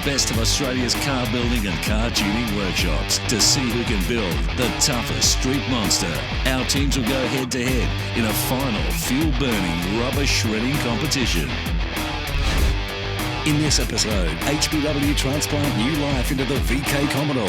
best of Australia's car building and car tuning workshops to see who can build the toughest street monster. Our teams will go head to head in a final fuel-burning, rubber-shredding competition. In this episode, HBW transplant new life into the VK Commodore.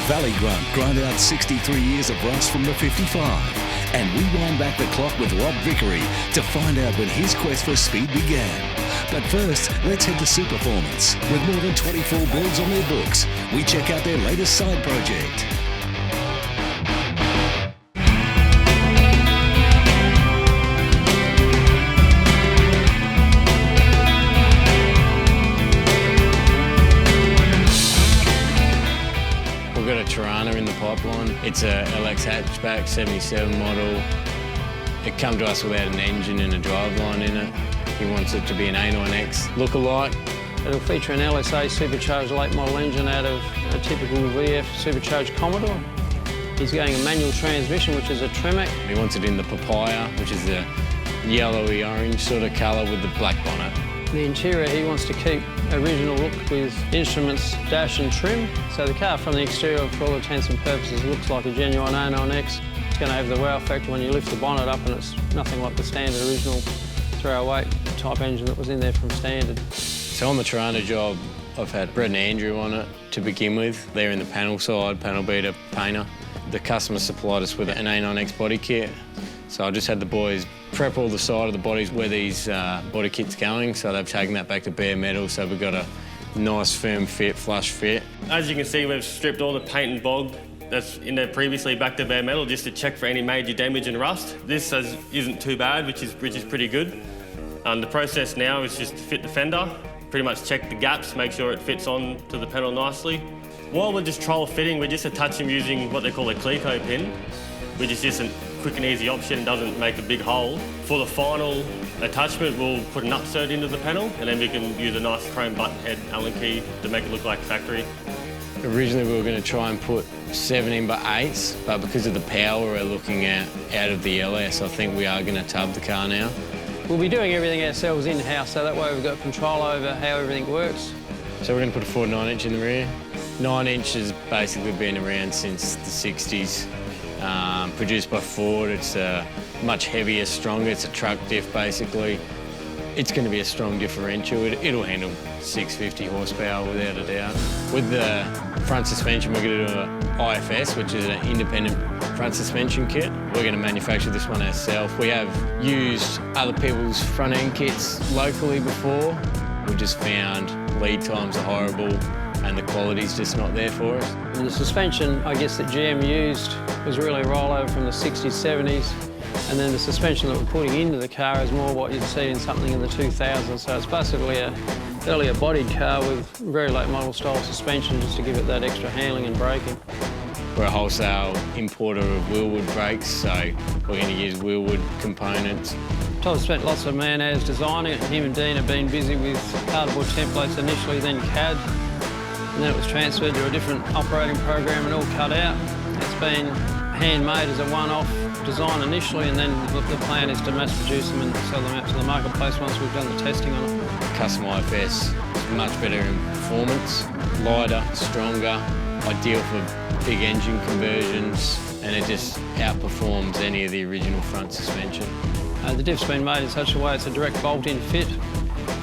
Valigrunt grind out 63 years of rust from the 55. And we wind back the clock with Rob Vickery to find out when his quest for speed began. But first, let's head to Superformance. With more than 24 builds on their books, we check out their latest side project. We've got a Torana in the pipeline. It's a LX hatchback, 77 model. It come to us without an engine and a driveline in it. He wants it to be an A9X look-alike. It'll feature an LSA supercharged late model engine out of a typical VF supercharged Commodore. He's going a manual transmission, which is a Tremec. He wants it in the papaya, which is the yellowy orange sort of colour with the black bonnet. The interior, he wants to keep original look with instruments, dash and trim. So the car from the exterior, for all intents and purposes, looks like a genuine A9X. It's going to have the wow factor when you lift the bonnet up, and it's nothing like the standard original 308 type engine that was in there from standard. So on the Torana job, I've had Brett and Andrew on it to begin with. They're in the panel side, panel beater, painter. The customer supplied us with an A9X body kit. So I just had the boys prep all the side of the bodies where these body kit's going. So they've taken that back to bare metal. So we've got a nice firm fit, flush fit. As you can see, we've stripped all the paint and bog that's in there previously back to bare metal just to check for any major damage and rust. This isn't too bad, which is pretty good. The process now is just to fit the fender, pretty much check the gaps, make sure it fits on to the panel nicely. While we're just trial fitting, we just attach them using what they call a Clico pin, which is just a quick and easy option, doesn't make a big hole. For the final attachment, we'll put an upsert into the panel, and then we can use a nice chrome button head Allen key to make it look like factory. Originally we were going to try and put 17x8s, but because of the power we're looking at out of the LS, I think we are going to tub the car now. We'll be doing everything ourselves in-house, so that way we've got control over how everything works. So we're going to put a Ford 9-inch in the rear. 9-inch has basically been around since the 60s. Produced by Ford, it's much heavier, stronger. It's a truck diff, basically. It's going to be a strong differential. It'll handle 650 horsepower without a doubt. With the front suspension, we're going to do an IFS, which is an independent front suspension kit. We're going to manufacture this one ourselves. We have used other people's front end kits locally before. We just found lead times are horrible and the quality's just not there for us. And the suspension, I guess, that GM used was really a rollover from the 60s, 70s. And then the suspension that we're putting into the car is more what you'd see in something in the 2000s. So it's basically a earlier bodied car with very late model style suspension just to give it that extra handling and braking. We're a wholesale importer of wheelwood brakes, so we're going to use wheelwood components. Todd spent lots of man-hours designing it. Him and Dean have been busy with cardboard templates initially, then CAD. And then it was transferred to a different operating program and all cut out. It's been handmade as a one-off design initially, and then the plan is to mass produce them and sell them out to the marketplace once we've done the testing on it. Custom IFS is much better in performance, lighter, stronger, ideal for big engine conversions, and it just outperforms any of the original front suspension. The diff's been made in such a way it's a direct bolt-in fit.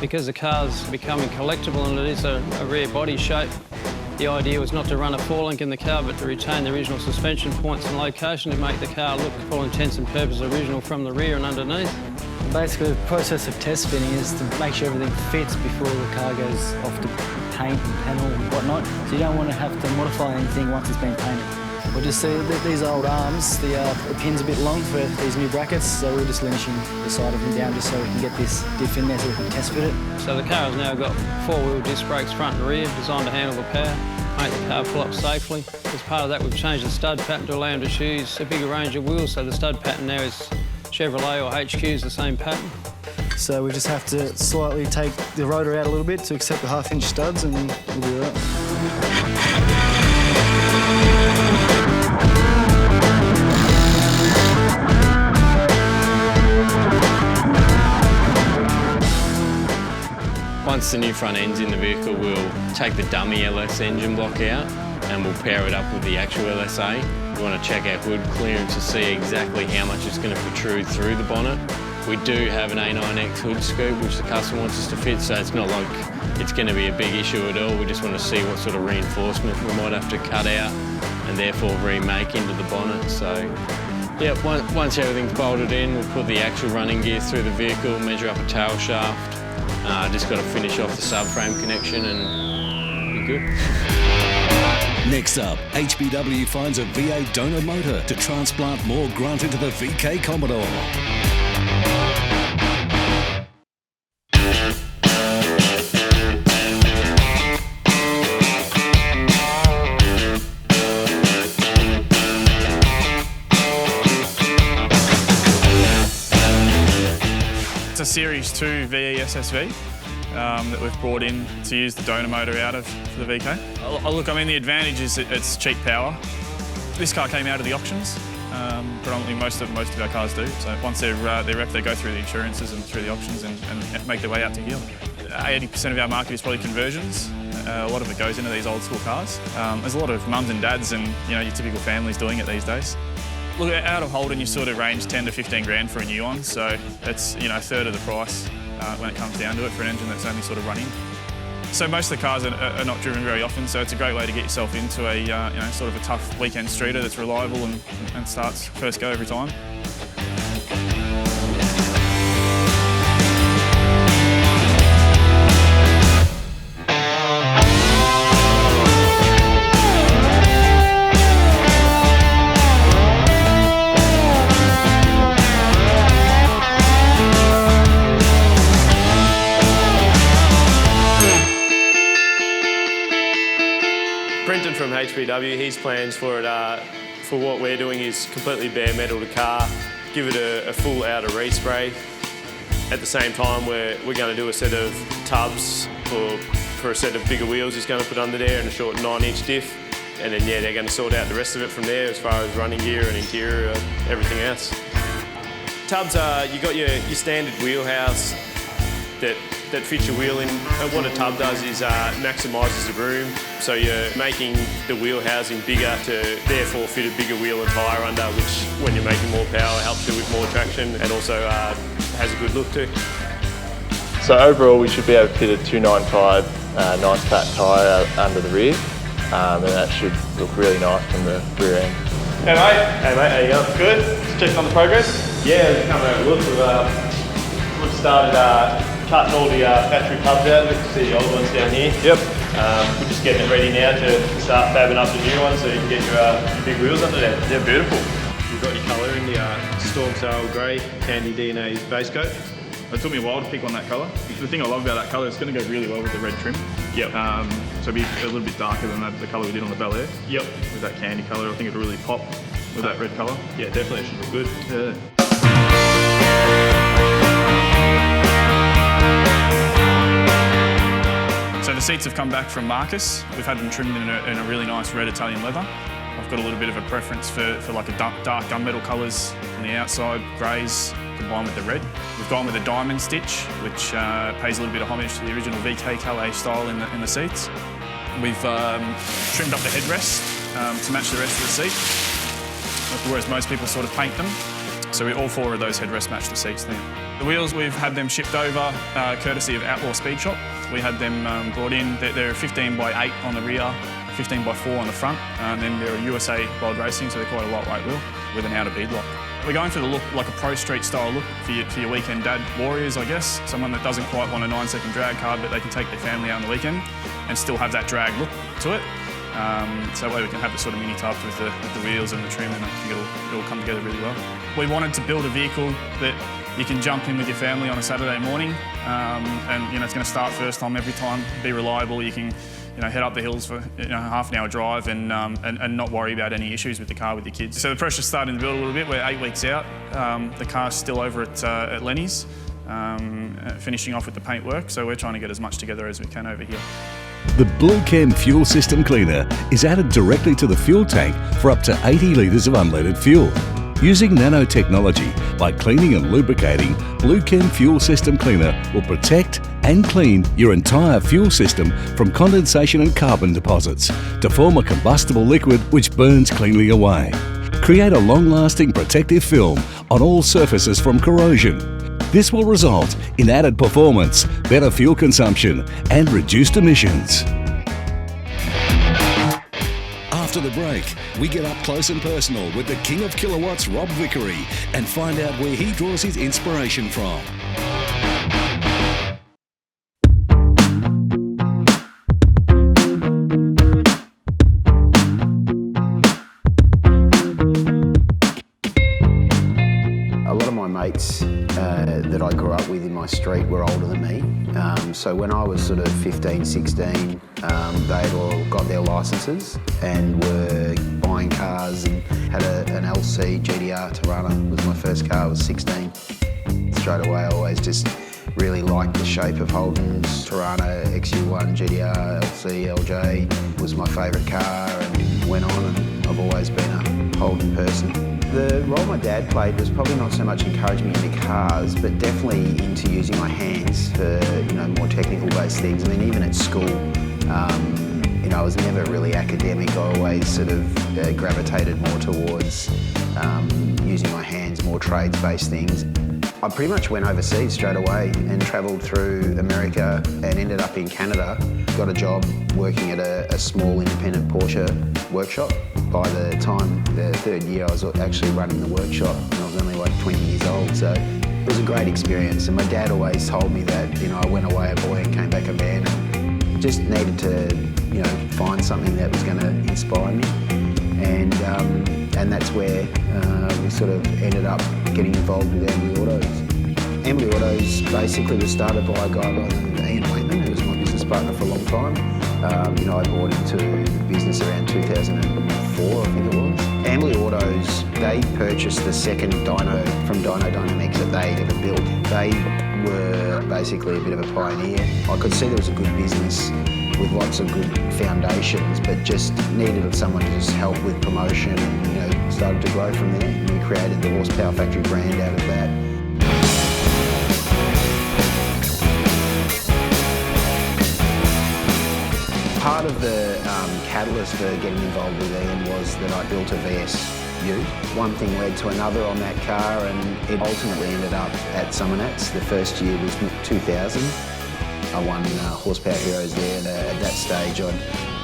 Because the car's becoming collectible and it is a rare body shape, the idea was not to run a 4-link in the car, but to retain the original suspension points and location to make the car look, for all intents and purposes, original from the rear and underneath. Basically, the process of test fitting is to make sure everything fits before the car goes off to paint and panel and whatnot. So you don't want to have to modify anything once it's been painted. We'll just see these old arms, the pin's a bit long for these new brackets, so we're just lynching the side of them down just so we can get this diff in there so we can test fit it. So the car has now got 4-wheel disc brakes front and rear, designed to handle the power, make the car pull up safely. As part of that, we've changed the stud pattern to allow them to choose a bigger range of wheels, so the stud pattern now is Chevrolet or HQ's the same pattern. So we just have to slightly take the rotor out a little bit to accept the 1/2-inch studs, and we'll do that. Once the new front end's in the vehicle, we'll take the dummy LS engine block out and we'll pair it up with the actual LSA. We want to check our hood clearance to see exactly how much it's going to protrude through the bonnet. We do have an A9X hood scoop which the customer wants us to fit, so it's not like it's going to be a big issue at all. We just want to see what sort of reinforcement we might have to cut out and therefore remake into the bonnet. So yeah, once everything's bolted in, we'll put the actual running gear through the vehicle, measure up a tail shaft. Just got to finish off the subframe connection and be good. Next up, HBW finds a V8 donor motor to transplant more grunt into the VK Commodore. It's a Series 2 VE SSV that we've brought in to use the donor motor out of for the VK. Look, I mean, the advantage is it's cheap power. This car came out of the auctions. Predominantly most of our cars do. So once they're wrecked, they go through the insurances and through the auctions and make their way out to here. 80% of our market is probably conversions. A lot of it goes into these old school cars. There's a lot of mums and dads and your typical families doing it these days. Look, out of Holden, you sort of range 10 to 15 grand for a new one, so it's a third of the price when it comes down to it for an engine that's only sort of running. So most of the cars are not driven very often, so it's a great way to get yourself into a sort of a tough weekend streeter that's reliable and starts first go every time. From HBW, his plans for it for what we're doing is completely bare metal the car, give it a full outer respray. At the same time, we're going to do a set of tubs for a set of bigger wheels he's going to put under there and a short 9-inch diff. And then yeah, they're going to sort out the rest of it from there as far as running gear and interior, everything else. Tubs you got your standard wheelhouse that fits your wheel in. And what a tub does is maximises the room, so you're making the wheel housing bigger to therefore fit a bigger wheel and tyre under, which when you're making more power helps you with more traction and also has a good look too. So overall we should be able to fit a 295 nice fat tyre under the rear, and that should look really nice from the rear end. Hey mate. Hey mate, how you going? Good. Just checking on the progress. Yeah, we've come over a look. We've started cutting all the battery tubs out. You can see the old ones down here. Yep. We're just getting it ready now to start fabbing up the new ones so you can get your big wheels under there. Yeah, beautiful. You've got your colour in the Storm Sail Grey Candy DNA base coat. It took me a while to pick on that colour. The thing I love about that colour, it's going to go really well with the red trim. Yep. So it'll be a little bit darker than the colour we did on the Bel Air. Yep. With that candy colour, I think it'll really pop with that red colour. Yeah, definitely, it should look good. Yeah. So the seats have come back from Marcus. We've had them trimmed in a really nice red Italian leather. I've got a little bit of a preference for like a dark gunmetal colours on the outside, greys combined with the red. We've gone with a diamond stitch, which pays a little bit of homage to the original VK Calais style in the seats. We've trimmed up the headrest to match the rest of the seat, whereas most people sort of paint them. So all four of those headrests match the seats there. The wheels, we've had them shipped over courtesy of Outlaw Speed Shop. We had them brought in. They're 15x8 on the rear, 15x4 on the front, and then they're a USA Wild Racing, so they're quite a lightweight wheel with an outer bead lock. We're going for the look like a pro street style look for your weekend dad warriors, I guess. Someone that doesn't quite want a 9-second drag card, but they can take their family out on the weekend and still have that drag look to it. So that way we can have the sort of mini tubs with the wheels and the trim, and I think it'll come together really well. We wanted to build a vehicle that you can jump in with your family on a Saturday morning, and it's going to start first time every time, be reliable. You can head up the hills for half an hour drive and not worry about any issues with the car with your kids. So the pressure's starting to build a little bit. We're 8 weeks out. The car's still over at Lenny's, finishing off with the paint work. So we're trying to get as much together as we can over here. The Blue Chem fuel system cleaner is added directly to the fuel tank for up to 80 litres of unleaded fuel. Using nanotechnology, By cleaning and lubricating, Blue Chem Fuel System Cleaner will protect and clean your entire fuel system from condensation and carbon deposits to form a combustible liquid which burns cleanly away. Create a long-lasting protective film on all surfaces from corrosion. This will result in added performance, better fuel consumption and reduced emissions. After the break, we get up close and personal with the King of Kilowatts, Rob Vickery, and find out where he draws his inspiration from. A lot of my mates that I grew up with in my street were older than me. So when I was sort of 15, 16, they'd all got their licences and were buying cars and had an LC GDR Torana was my first car. I was 16. Straight away I always just really liked the shape of Holden's. Torana XU1 GDR LC LJ was my favourite car and went on, and I've always been a Holden person. The role my dad played was probably not so much encouraging me into cars, but definitely into using my hands for, more technical based things. I mean, even at school, I was never really academic. I always sort of gravitated more towards using my hands, more trades based things. I pretty much went overseas straight away and travelled through America and ended up in Canada. Got a job working at a small independent Porsche workshop. By the time the third year I was actually running the workshop and I was only like 20 years old, so it was a great experience. And my dad always told me that I went away a boy and came back a man, and just needed to find something that was going to inspire me, and that's where we sort of ended up getting involved with Ambly Autos. Ambly Autos basically was started by a guy by the name of Ian Waitman, who was my business partner for a long time. I bought into the business around 2004, I think it was. Ambly Autos, they purchased the second dyno from Dyno Dynamics that they'd ever built. They were basically a bit of a pioneer. I could see there was a good business with lots of good foundations, but just needed someone to just help with promotion, and started to grow from there. And we created the Horsepower Factory brand out of that. Part of the catalyst for getting involved with Ian was that I built a VSU. One thing led to another on that car, and it ultimately ended up at Summernats. The first year was 2000. I won Horsepower Heroes there, and at that stage I'd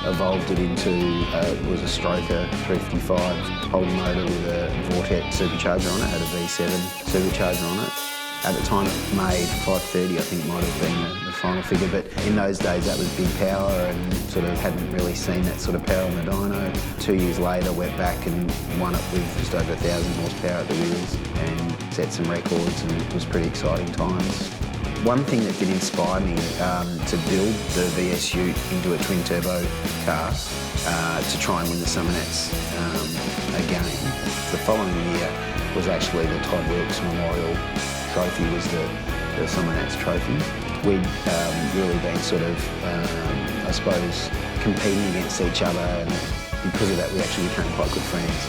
evolved it into, it was a Stroker 355 Holden motor with a Vortex supercharger on it, had a V7 supercharger on it. At the time it made 530, I think might have been the final figure, but in those days that was big power, and sort of hadn't really seen that sort of power on the dyno. 2 years later went back and won it with just over 1,000 horsepower at the wheels and set some records, and it was pretty exciting times. One thing that did inspire me to build the VSU into a twin turbo car to try and win the Summernats again. The following year was actually the Todd Wilkes Memorial Trophy, was the Summernats Trophy. We'd really been sort of, I suppose, competing against each other, and because of that we actually became quite good friends.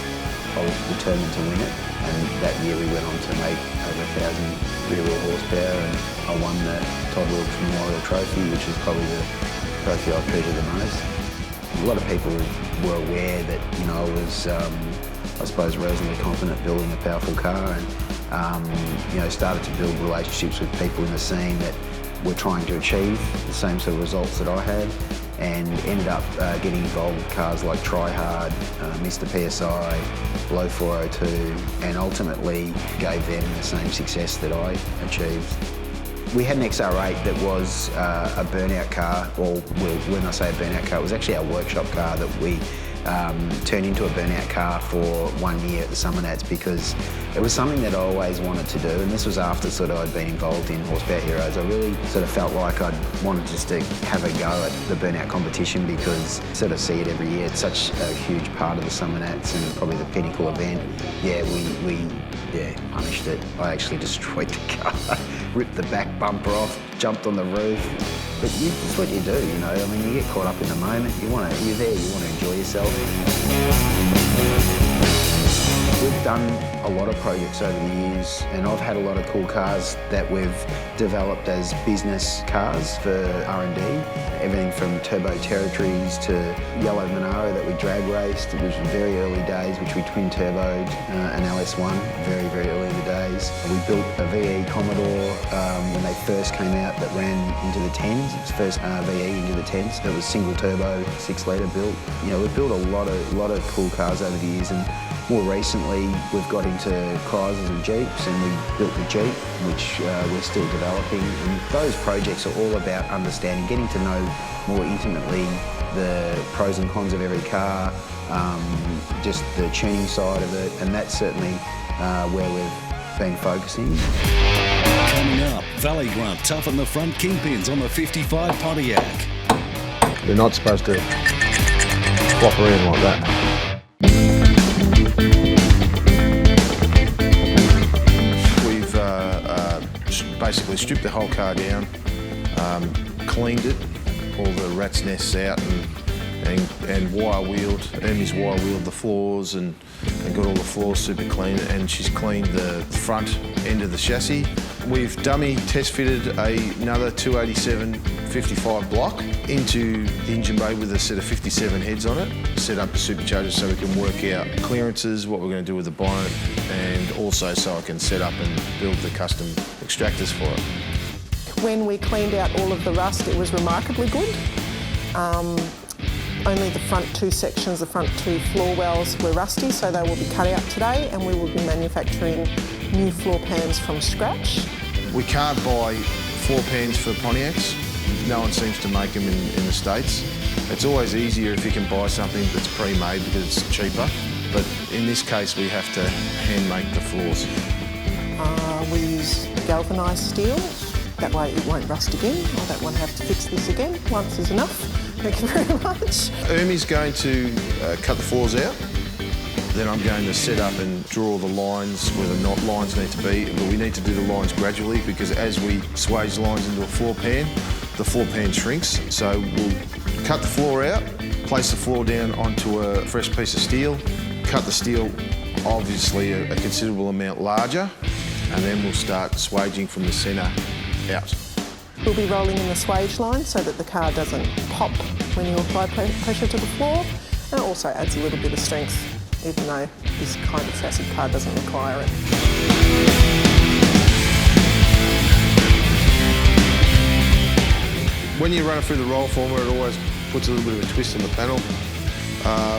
I was determined to win it, and that year we went on to make over 1,000 rear-wheel horsepower, and I won the Todd Wilkes Memorial Trophy, which is probably the trophy I treasure the most. A lot of people were aware that I was, I suppose, reasonably confident building a powerful car, and started to build relationships with people in the scene that were trying to achieve the same sort of results that I had, and ended up getting involved with cars like Try Hard, Mr PSI, Low 402, and ultimately gave them the same success that I achieved. We had an XR8 that was a burnout car, or when I say a burnout car, it was actually our workshop car that we turned into a burnout car for 1 year at the Summernats, because it was something that I always wanted to do, and this was after sort of I'd been involved in Horsepower Heroes. I really sort of felt like I'd wanted just to have a go at the burnout competition, because I sort of see it every year. It's such a huge part of the Summernats and probably the pinnacle event. Yeah, we punished it. I actually destroyed the car, ripped the back bumper off, jumped on the roof. But it's what you do, I mean, you get caught up in the moment. You're there, you want to enjoy yourself. We've done a lot of projects over the years, and I've had a lot of cool cars that we've developed as business cars for R&D. Everything from Turbo Territories to Yellow Monaro that we drag raced, which was very early days, which we twin turboed, an LS1, very, very early in the days. We built a VK Commodore when they first came out that ran into the 10s. It was first VE into the 10s. It was single turbo, 6 litre built. You know, we've built a lot of cool cars over the years, and more recently we've got into Chrysers and Jeeps, and we built the Jeep, which we're still developing. And those projects are all about understanding, getting to know more intimately the pros and cons of every car, just the tuning side of it, and that's certainly where we've been focusing. Coming up, Valigrunt toughen the front kingpins on the 55 Pontiac. They're not supposed to flop around like that. Basically stripped the whole car down, cleaned it, all the rat's nests out, and wire-wheeled. Emmy's wire-wheeled the floors and got all the floors super clean, and she's cleaned the front end of the chassis. We've dummy test-fitted another 287 55 block into the engine bay with a set of 57 heads on it, set up the supercharger so we can work out clearances, what we're going to do with the bonnet, and also so I can set up and build the custom extractors for it. When we cleaned out all of the rust, it was remarkably good. Only the front 2 sections, the front 2 floor wells were rusty, so they will be cut out today, and we will be manufacturing new floor pans from scratch. We can't buy floor pans for Pontiacs. No one seems to make them in the States. It's always easier if you can buy something that's pre-made because it's cheaper, but in this case we have to hand make the floors. We use galvanised steel, that way it won't rust again. I don't want to have to fix this again. Once is enough. Thank you very much. Ermie's going to cut the floors out. Then I'm going to set up and draw the lines where the lines need to be, but we need to do the lines gradually because as we swage lines into a floor pan, the floor pan shrinks. So we'll cut the floor out, place the floor down onto a fresh piece of steel, cut the steel obviously a considerable amount larger, and then we'll start swaging from the centre out. We'll be rolling in the swage line so that the car doesn't pop when you apply pressure to the floor, and it also adds a little bit of strength, even though this kind of chassis car doesn't require it. When you run it through the roll former, it always puts a little bit of a twist in the panel.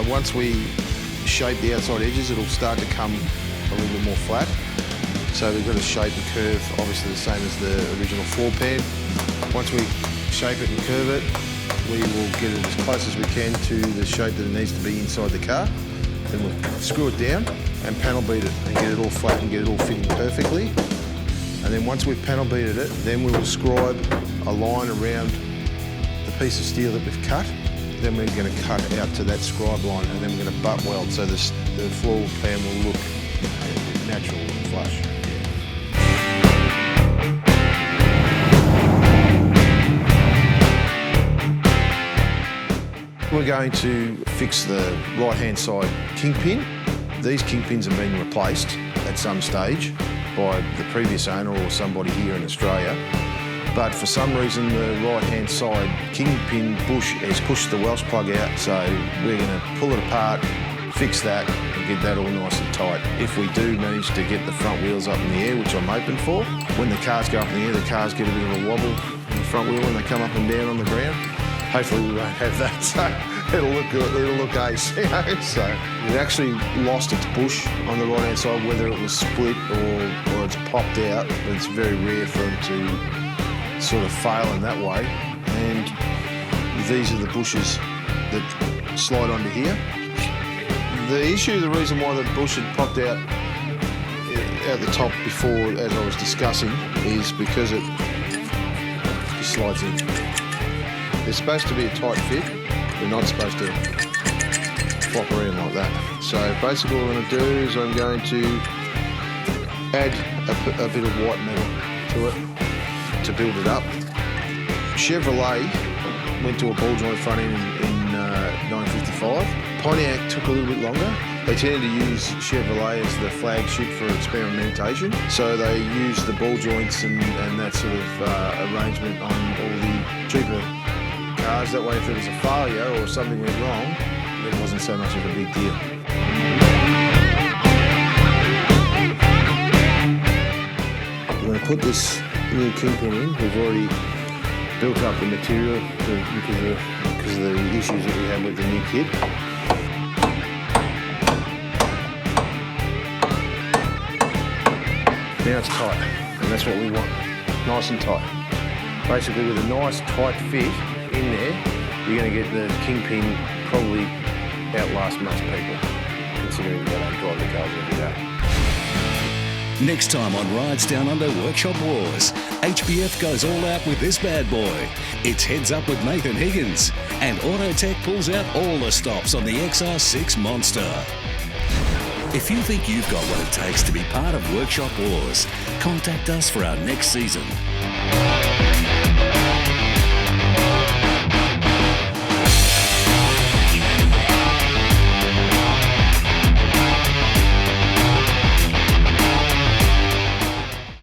Once we shape the outside edges, it'll start to come a little bit more flat. So we've got to shape and curve, obviously the same as the original floor pan. Once we shape it and curve it, we will get it as close as we can to the shape that it needs to be inside the car. Then we'll screw it down and panel beat it and get it all flat and get it all fitting perfectly. And then once we've panel beated it, then we will scribe a line around the piece of steel that we've cut. Then we're going to cut out to that scribe line, and then we're going to butt weld so the floor pan will look natural and flush. We're going to fix the right-hand side kingpin. These kingpins have been replaced at some stage by the previous owner or somebody here in Australia. But for some reason, the right-hand side kingpin bush has pushed the Welsh plug out, so we're going to pull it apart, fix that, and get that all nice and tight. If we do manage to get the front wheels up in the air, which I'm hoping for, when the cars go up in the air, the cars get a bit of a wobble in the front wheel when they come up and down on the ground. Hopefully we won't have that, so it'll look good, it'll look ace, you know. So it actually lost its bush on the right-hand side, whether it was split or it's popped out. It's very rare for them to sort of fail in that way. And these are the bushes that slide onto here. The issue, the reason why the bush had popped out at the top before, as I was discussing, is because it just slides in. They're supposed to be a tight fit. They're not supposed to flop around like that. So basically what I'm going to do is I'm going to add a bit of white metal to it to build it up. Chevrolet went to a ball joint front end in 1955. Pontiac took a little bit longer, They tend to use Chevrolet as the flagship for experimentation, so they use the ball joints and that sort of arrangement on all the cheaper cars. That way, if there was a failure or something went wrong, it wasn't so much of a big deal. We're going to put this new kingpin in. We've already built up the material because of the issues that we had with the new kit. Now it's tight, and that's what we want, nice and tight. Basically, with a nice tight fit in there, you're going to get the kingpin probably outlast most people, considering they don't drive the cars every day. Next time on Rides Down Under Workshop Wars, HBF goes all out with this bad boy. It's heads up with Nathan Higgins, and Autotech pulls out all the stops on the XR6 Monster. If you think you've got what it takes to be part of Workshop Wars, contact us for our next season.